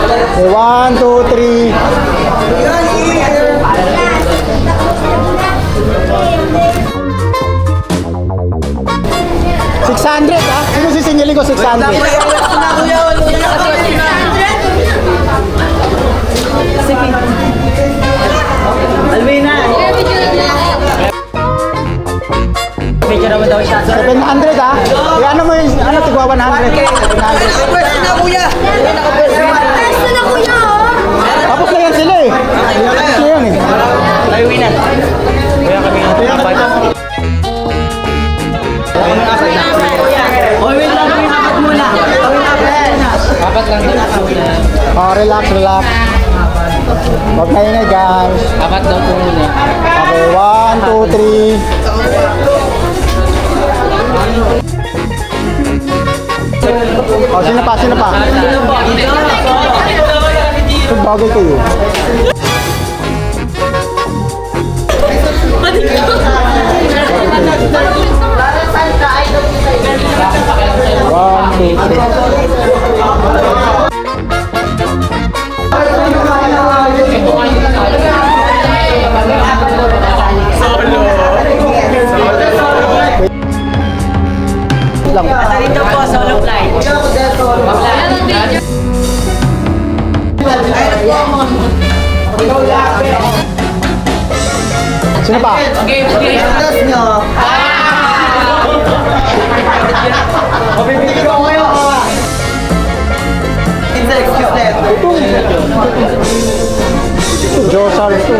Okay, 1, 2, 3. 600 ha? Sino sisingilin ko 600? Alvina! Medyo naman daw siya. 700 ha? Eh, ano mo yung, ano, tigwa 100? 700. Pwesto na kuya! Pwesto na kuya, oh! Tapos na yan sila eh. Tapos na yan eh. Alvina! Kuya kami nga. Kuya kami nga. Oy, wait lang kami apat muna. Apat lang din ako muna. Oh, relax, relax. Huwag na ingay guys. Apat daw po muna. Okay, 1, 2, 3. Oh, sino pa? Sino pa? Ito bagay kayo. One, two, three. Lang. Dito po, solo flight. Sino pa? Okay, okay. Tapos nyo. Mabibigyan ko kayo. Excuse me. Ito, Josar ito.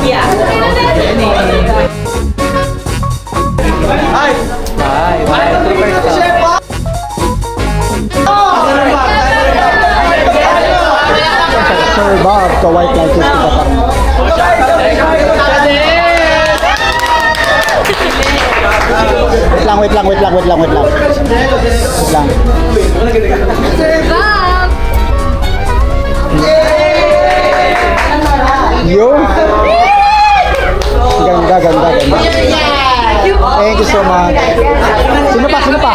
Yeah. Ay! Bye! Bye! Sir Bob, the white light is ito pa. Wait lang, wait lang, wait lang, wait lang, wait lang. Wait lang. Sir Bob! Yung? Ganda, ganda, ganda. Thank you so much. Sino pa, sino pa?